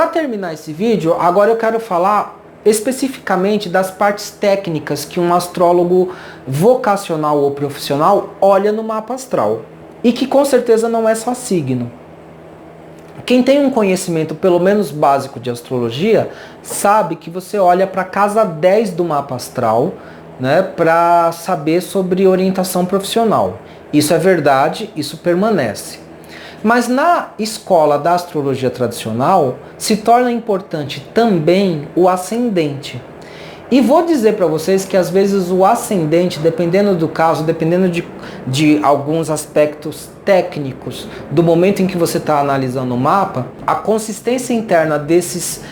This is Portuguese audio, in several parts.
Para terminar esse vídeo, agora eu quero falar especificamente das partes técnicas que um astrólogo vocacional ou profissional olha no mapa astral. E que com certeza não é só signo. Quem tem um conhecimento pelo menos básico de astrologia, sabe que você olha para a casa 10 do mapa astral, né, para saber sobre orientação profissional. Isso é verdade, isso permanece. Mas na escola da astrologia tradicional, se torna importante também o ascendente. E vou dizer para vocês que às vezes o ascendente, dependendo do caso, dependendo de alguns aspectos técnicos, do momento em que você está analisando o mapa, a consistência interna desses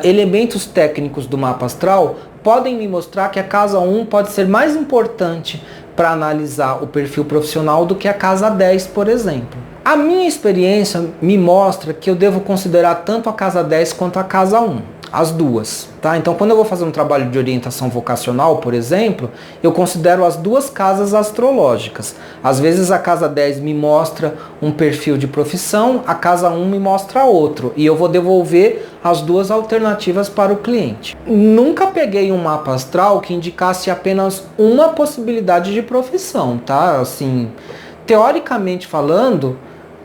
elementos técnicos do mapa astral podem me mostrar que a casa 1 pode ser mais importante para analisar o perfil profissional do que a casa 10, por exemplo. A minha experiência me mostra que eu devo considerar tanto a casa 10 quanto a casa 1, as duas, tá? Então quando eu vou fazer um trabalho de orientação vocacional, por exemplo, eu considero as duas casas astrológicas. Às vezes a casa 10 me mostra um perfil de profissão, a casa 1 me mostra outro, e eu vou devolver as duas alternativas para o cliente. Nunca peguei um mapa astral que indicasse apenas uma possibilidade de profissão, tá? Assim, teoricamente falando,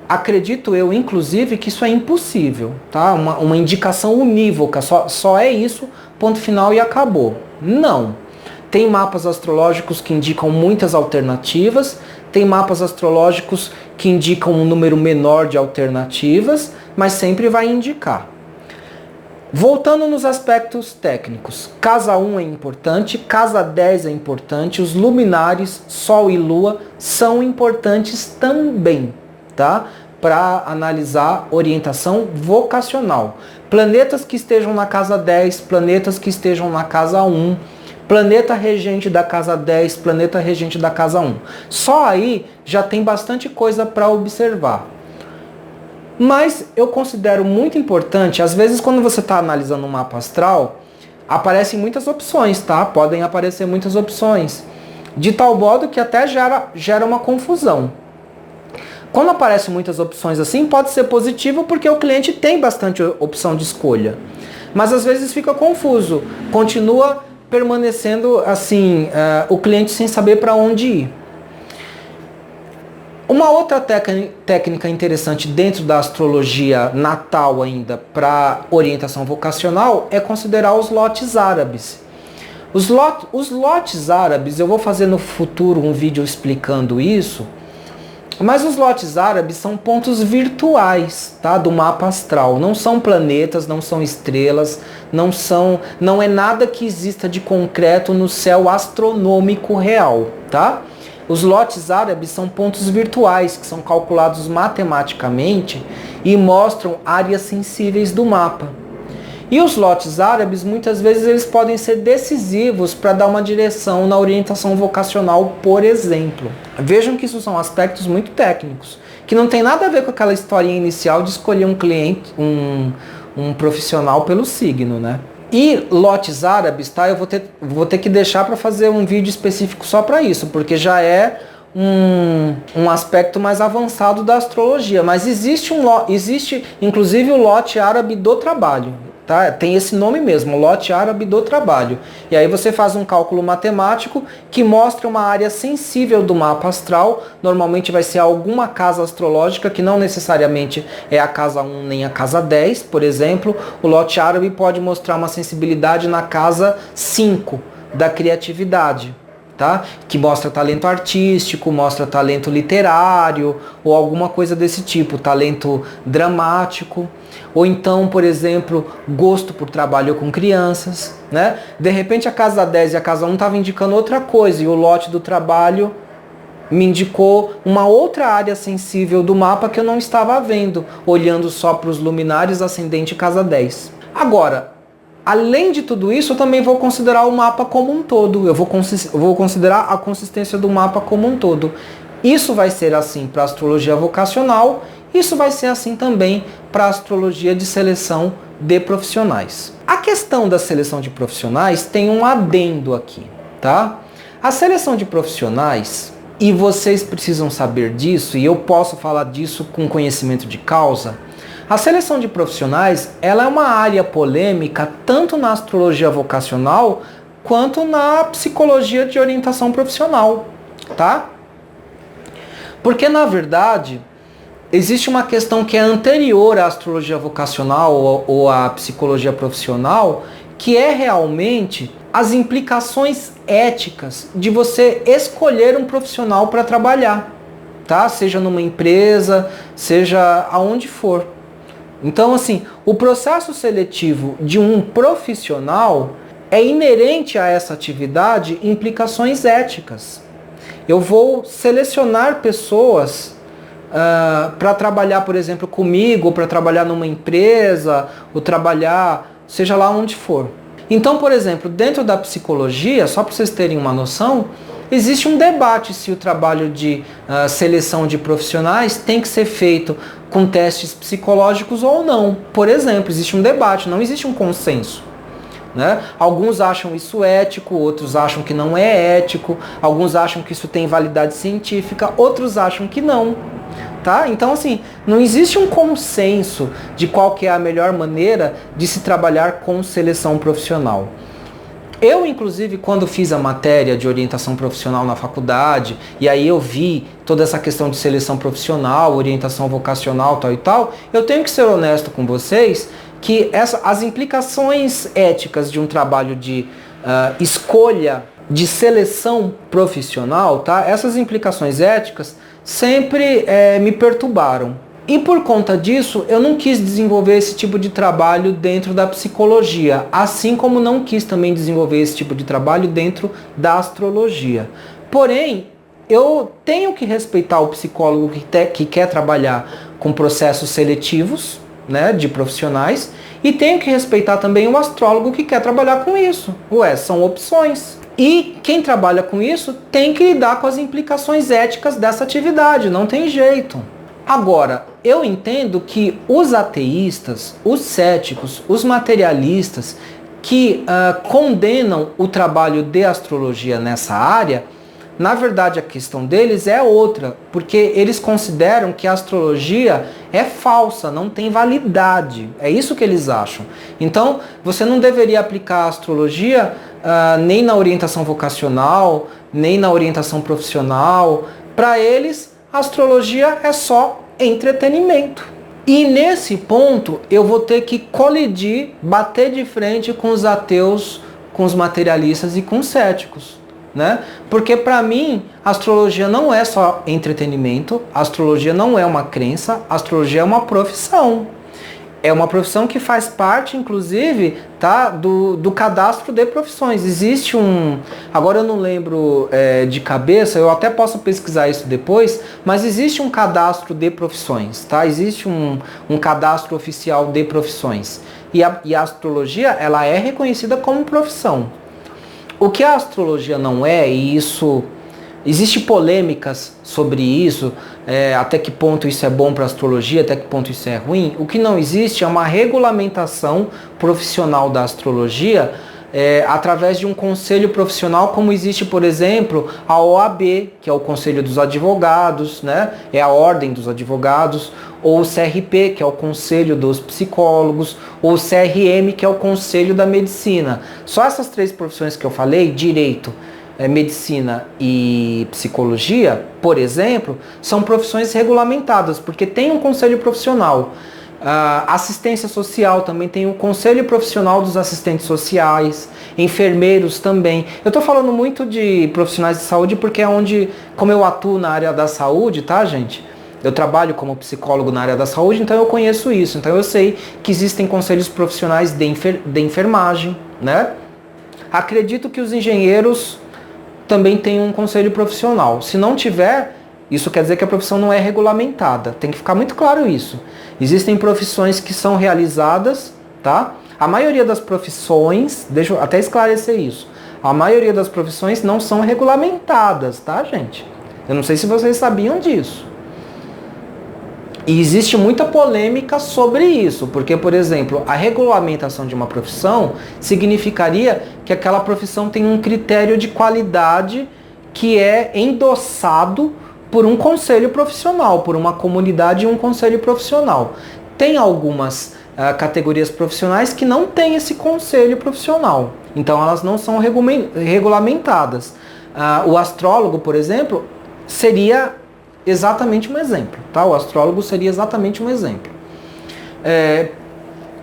acredito eu, inclusive, que isso é impossível, tá? Uma indicação unívoca, só é isso, ponto final e acabou. Não. Tem mapas astrológicos que indicam muitas alternativas, tem mapas astrológicos que indicam um número menor de alternativas, mas sempre vai indicar. Voltando nos aspectos técnicos, casa 1 é importante, casa 10 é importante, os luminares, Sol e Lua, são importantes também, tá? Para analisar orientação vocacional. Planetas que estejam na casa 10, planetas que estejam na casa 1, planeta regente da casa 10, planeta regente da casa 1. Só aí já tem bastante coisa para observar. Mas eu considero muito importante, às vezes quando você está analisando um mapa astral, aparecem muitas opções, tá? Podem aparecer muitas opções, de tal modo que até gera uma confusão. Quando aparecem muitas opções assim, pode ser positivo porque o cliente tem bastante opção de escolha. Mas às vezes fica confuso, continua permanecendo assim, o cliente sem saber para onde ir. Uma outra técnica interessante dentro da astrologia natal ainda para orientação vocacional é considerar os lotes árabes. Os lotes árabes, eu vou fazer no futuro um vídeo explicando isso, mas os lotes árabes são pontos virtuais, tá, do mapa astral. Não são planetas, não são estrelas, não é nada que exista de concreto no céu astronômico real, tá? Os lotes árabes são pontos virtuais que são calculados matematicamente e mostram áreas sensíveis do mapa. E os lotes árabes, muitas vezes, eles podem ser decisivos para dar uma direção na orientação vocacional, por exemplo. Vejam que isso são aspectos muito técnicos, que não tem nada a ver com aquela historinha inicial de escolher um cliente, um profissional pelo signo, né? E lotes árabes, tá? Eu vou ter que deixar para fazer um vídeo específico só para isso, porque já é um aspecto mais avançado da astrologia. Mas existe inclusive o lote árabe do trabalho, tá? Tem esse nome mesmo, lote árabe do trabalho. E aí você faz um cálculo matemático que mostra uma área sensível do mapa astral. Normalmente vai ser alguma casa astrológica, que não necessariamente é a casa 1 nem a casa 10. Por exemplo, o lote árabe pode mostrar uma sensibilidade na casa 5 da criatividade, tá? Que mostra talento artístico, mostra talento literário ou alguma coisa desse tipo, talento dramático. Ou então, por exemplo, gosto por trabalho com crianças, né? De repente a casa 10 e a casa 1 estavam indicando outra coisa e o lote do trabalho me indicou uma outra área sensível do mapa que eu não estava vendo, olhando só para os luminares ascendente casa 10. Agora, além de tudo isso, eu também vou considerar o mapa como um todo. Eu vou considerar a consistência do mapa como um todo. Isso vai ser assim para a astrologia vocacional, isso vai ser assim também para a astrologia de seleção de profissionais. A questão da seleção de profissionais tem um adendo aqui, tá? A seleção de profissionais, e vocês precisam saber disso, e eu posso falar disso com conhecimento de causa, A seleção de profissionais, ela é uma área polêmica tanto na astrologia vocacional quanto na psicologia de orientação profissional, tá? Porque na verdade existe uma questão que é anterior à astrologia vocacional ou à psicologia profissional, que é realmente as implicações éticas de você escolher um profissional para trabalhar, tá? Seja numa empresa, seja aonde for. Então, assim, o processo seletivo de um profissional é inerente a essa atividade implicações éticas. Eu vou selecionar pessoas para trabalhar, por exemplo, comigo, ou para trabalhar numa empresa, ou trabalhar, seja lá onde for. Então, por exemplo, dentro da psicologia, só para vocês terem uma noção, existe um debate se o trabalho de seleção de profissionais tem que ser feito com testes psicológicos ou não. Por exemplo, existe um debate, não existe um consenso, né? Alguns acham isso ético, outros acham que não é ético, alguns acham que isso tem validade científica, outros acham que não. Tá? Então, assim, não existe um consenso de qual que é a melhor maneira de se trabalhar com seleção profissional. Eu, inclusive, quando fiz a matéria de orientação profissional na faculdade, e aí eu vi toda essa questão de seleção profissional, orientação vocacional, tal e tal, eu tenho que ser honesto com vocês que as implicações éticas de um trabalho de escolha de seleção profissional, tá? Essas implicações éticas sempre me perturbaram. E por conta disso, eu não quis desenvolver esse tipo de trabalho dentro da psicologia, assim como não quis também desenvolver esse tipo de trabalho dentro da astrologia. Porém, eu tenho que respeitar o psicólogo que quer trabalhar com processos seletivos, né, de profissionais, e tenho que respeitar também o astrólogo que quer trabalhar com isso. São opções. E quem trabalha com isso tem que lidar com as implicações éticas dessa atividade, não tem jeito. Agora, eu entendo que os ateístas, os céticos, os materialistas que condenam o trabalho de astrologia nessa área, na verdade a questão deles é outra, porque eles consideram que a astrologia é falsa, não tem validade. É isso que eles acham. Então, você não deveria aplicar a astrologia nem na orientação vocacional, nem na orientação profissional. Para eles, a astrologia é só entretenimento. E nesse ponto, eu vou ter que colidir, bater de frente com os ateus, com os materialistas e com os céticos, né? Porque para mim, a astrologia não é só entretenimento, a astrologia não é uma crença, a astrologia é uma profissão. É uma profissão que faz parte, inclusive, tá, do cadastro de profissões. Existe agora eu não lembro de cabeça, eu até posso pesquisar isso depois, mas existe um cadastro de profissões, tá? Existe um cadastro oficial de profissões. E a astrologia, ela é reconhecida como profissão. O que a astrologia não é, e isso... Existem polêmicas sobre isso, até que ponto isso é bom para a astrologia, até que ponto isso é ruim. O que não existe é uma regulamentação profissional da astrologia através de um conselho profissional, como existe, por exemplo, a OAB, que é o Conselho dos Advogados, né? É a Ordem dos Advogados, ou o CRP, que é o Conselho dos Psicólogos, ou o CRM, que é o Conselho da Medicina. Só essas três profissões que eu falei, direito, medicina e psicologia, por exemplo, são profissões regulamentadas, porque tem um conselho profissional. Assistência social também tem o conselho profissional dos assistentes sociais, enfermeiros também. Eu estou falando muito de profissionais de saúde porque é onde, como eu atuo na área da saúde, tá, gente? Eu trabalho como psicólogo na área da saúde, então eu conheço isso. Então eu sei que existem conselhos profissionais de enfermagem, né? Acredito que os engenheiros também tem um conselho profissional. Se não tiver, isso quer dizer que a profissão não é regulamentada. Tem que ficar muito claro isso. Existem profissões que são realizadas, tá? A maioria das profissões, deixa eu até esclarecer isso, a maioria das profissões não são regulamentadas, tá, gente? Eu não sei se vocês sabiam disso. E existe muita polêmica sobre isso, porque, por exemplo, a regulamentação de uma profissão significaria que aquela profissão tem um critério de qualidade que é endossado por um conselho profissional, por uma comunidade e um conselho profissional. tem algumas categorias profissionais que não têm esse conselho profissional. Então elas não são regulamentadas. O astrólogo, por exemplo, seria exatamente um exemplo. Tá? O astrólogo seria exatamente um exemplo.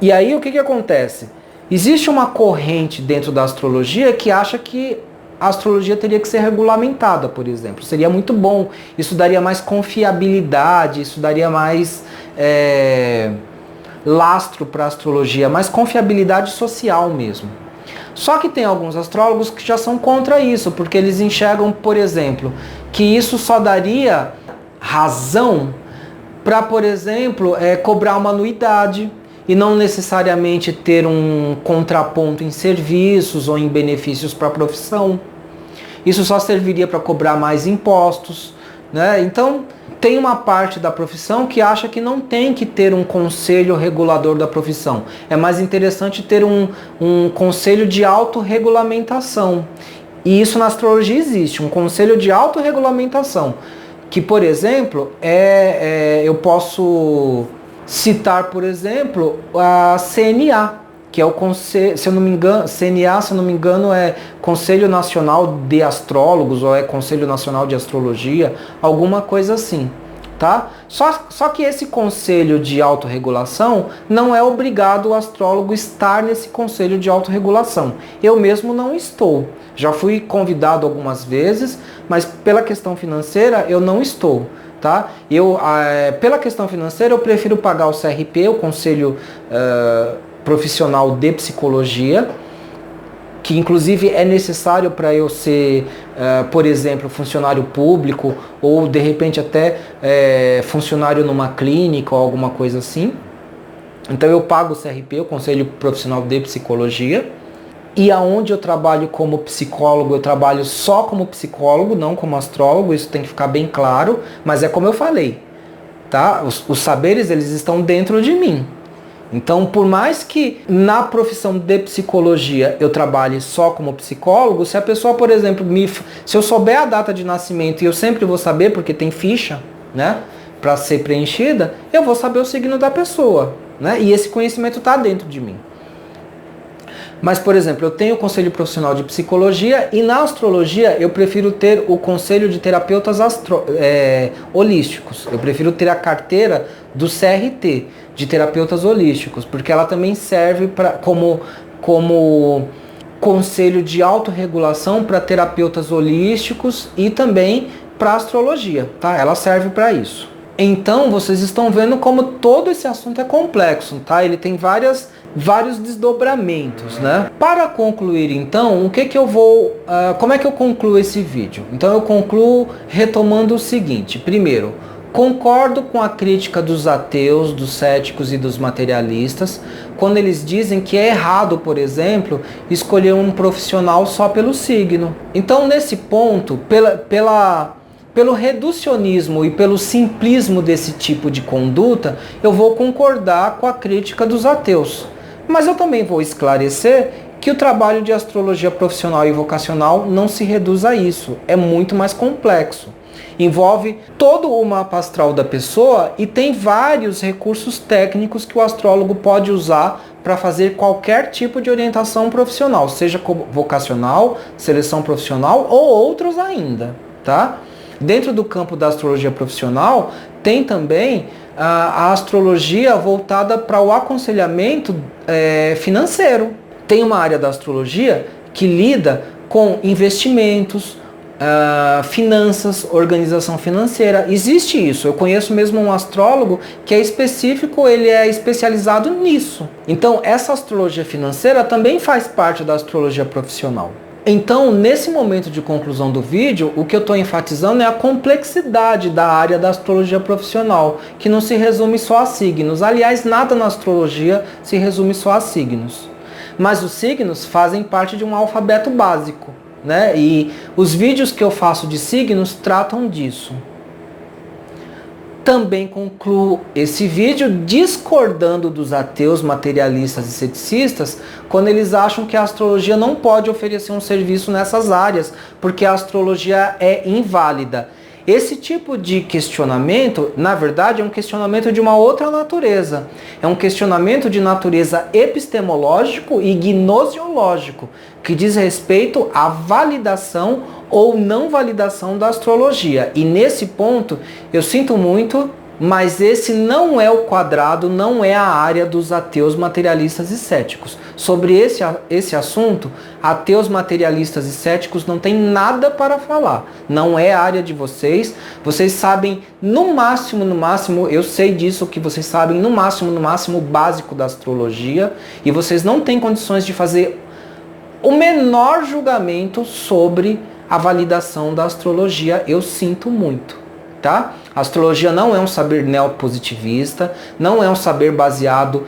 E aí o que acontece? Existe uma corrente dentro da astrologia que acha que a astrologia teria que ser regulamentada, por exemplo. Seria muito bom. Isso daria mais confiabilidade, isso daria mais lastro para a astrologia, mais confiabilidade social mesmo. Só que tem alguns astrólogos que já são contra isso, porque eles enxergam, por exemplo, que isso só daria razão para, por exemplo, cobrar uma anuidade e não necessariamente ter um contraponto em serviços ou em benefícios para a profissão. Isso só serviria para cobrar mais impostos, né? Então, tem uma parte da profissão que acha que não tem que ter um conselho regulador da profissão. É mais interessante ter um conselho de autorregulamentação. E isso na astrologia existe, um conselho de autorregulamentação. Que, por exemplo, eu posso citar, por exemplo, a CNA, que é o conselho, se eu não me engano, CNA, se eu não me engano, é Conselho Nacional de Astrólogos, ou é Conselho Nacional de Astrologia, alguma coisa assim, tá? Só que esse conselho de autorregulação não é obrigado o astrólogo estar nesse conselho de autorregulação. Eu mesmo não estou. Já fui convidado algumas vezes, mas pela questão financeira eu não estou. Tá? Pela questão financeira, eu prefiro pagar o CRP, o Conselho Profissional de Psicologia, que inclusive é necessário para eu ser, por exemplo, funcionário público ou de repente até funcionário numa clínica ou alguma coisa assim. Então eu pago o CRP, o Conselho Profissional de Psicologia. E aonde eu trabalho como psicólogo, eu trabalho só como psicólogo, não como astrólogo, isso tem que ficar bem claro, mas é como eu falei, tá? Os saberes, eles estão dentro de mim. Então, por mais que na profissão de psicologia eu trabalhe só como psicólogo, se a pessoa, por exemplo, se eu souber a data de nascimento, e eu sempre vou saber, porque tem ficha, né, para ser preenchida, eu vou saber o signo da pessoa, né? E esse conhecimento está dentro de mim. Mas, por exemplo, eu tenho o Conselho Profissional de Psicologia e na astrologia eu prefiro ter o Conselho de Terapeutas Holísticos. Eu prefiro ter a carteira do CRT, de Terapeutas Holísticos, porque ela também serve como conselho de autorregulação para terapeutas holísticos e também para astrologia, tá? Ela serve para isso. Então, vocês estão vendo como todo esse assunto é complexo, tá? Ele tem vários desdobramentos, né? Para concluir, então, como é que eu concluo esse vídeo? Então, eu concluo retomando o seguinte. Primeiro, concordo com a crítica dos ateus, dos céticos e dos materialistas, quando eles dizem que é errado, por exemplo, escolher um profissional só pelo signo. Então, nesse ponto, pelo reducionismo e pelo simplismo desse tipo de conduta, eu vou concordar com a crítica dos ateus. Mas eu também vou esclarecer que o trabalho de astrologia profissional e vocacional não se reduz a isso. É muito mais complexo. Envolve todo o mapa astral da pessoa e tem vários recursos técnicos que o astrólogo pode usar para fazer qualquer tipo de orientação profissional, seja vocacional, seleção profissional ou outros ainda, tá? Dentro do campo da astrologia profissional, tem também a astrologia voltada para o aconselhamento financeiro. Tem uma área da astrologia que lida com investimentos, finanças, organização financeira. Existe isso. Eu conheço mesmo um astrólogo que é específico, ele é especializado nisso. Então, essa astrologia financeira também faz parte da astrologia profissional. Então, nesse momento de conclusão do vídeo, o que eu estou enfatizando é a complexidade da área da astrologia profissional, que não se resume só a signos. Aliás, nada na astrologia se resume só a signos. Mas os signos fazem parte de um alfabeto básico, né? E os vídeos que eu faço de signos tratam disso. Também concluo esse vídeo discordando dos ateus, materialistas e ceticistas, quando eles acham que a astrologia não pode oferecer um serviço nessas áreas, porque a astrologia é inválida. Esse tipo de questionamento, na verdade, é um questionamento de uma outra natureza. É um questionamento de natureza epistemológico e gnosiológico, que diz respeito à validação ou não validação da astrologia. E nesse ponto, eu sinto muito, mas esse não é o quadrado, não é a área dos ateus materialistas e céticos. Sobre esse assunto, ateus materialistas e céticos não tem nada para falar. Não é a área de vocês. Vocês sabem no máximo, eu sei disso, que vocês sabem no máximo o básico da astrologia, e vocês não têm condições de fazer o menor julgamento sobre a validação da astrologia. Eu sinto muito. Tá? A astrologia não é um saber neopositivista, não é um saber baseado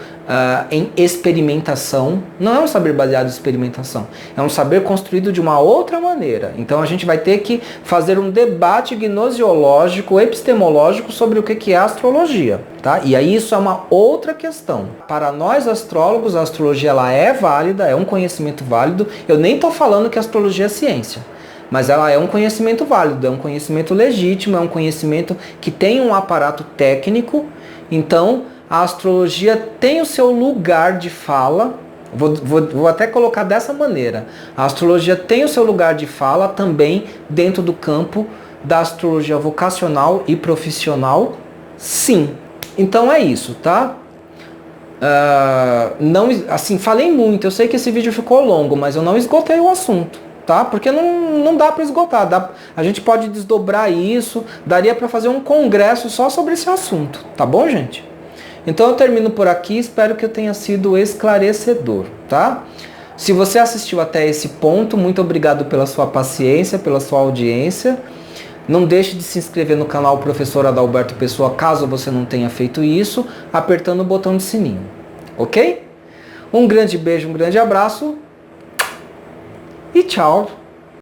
em experimentação, não é um saber baseado em experimentação, é um saber construído de uma outra maneira. Então a gente vai ter que fazer um debate gnosiológico, epistemológico sobre o que é a astrologia. Tá? E aí isso é uma outra questão. Para nós astrólogos, a astrologia ela é válida, é um conhecimento válido. Eu nem estou falando que a astrologia é ciência. Mas ela é um conhecimento válido, é um conhecimento legítimo, é um conhecimento que tem um aparato técnico. Então, a astrologia tem o seu lugar de fala. Vou até colocar dessa maneira. A astrologia tem o seu lugar de fala também dentro do campo da astrologia vocacional e profissional, sim. Então é isso, tá? Não, assim, falei muito. Eu sei que esse vídeo ficou longo, mas eu não esgotei o assunto. Tá? Porque não dá para esgotar. A gente pode desdobrar isso, daria para fazer um congresso só sobre esse assunto. Tá bom, gente? Então eu termino por aqui, espero que eu tenha sido esclarecedor. Tá? Se você assistiu até esse ponto, muito obrigado pela sua paciência, pela sua audiência. Não deixe de se inscrever no canal Professor Adalberto Pessoa, caso você não tenha feito isso, apertando o botão de sininho. Ok? Um grande beijo, um grande abraço. E tchau!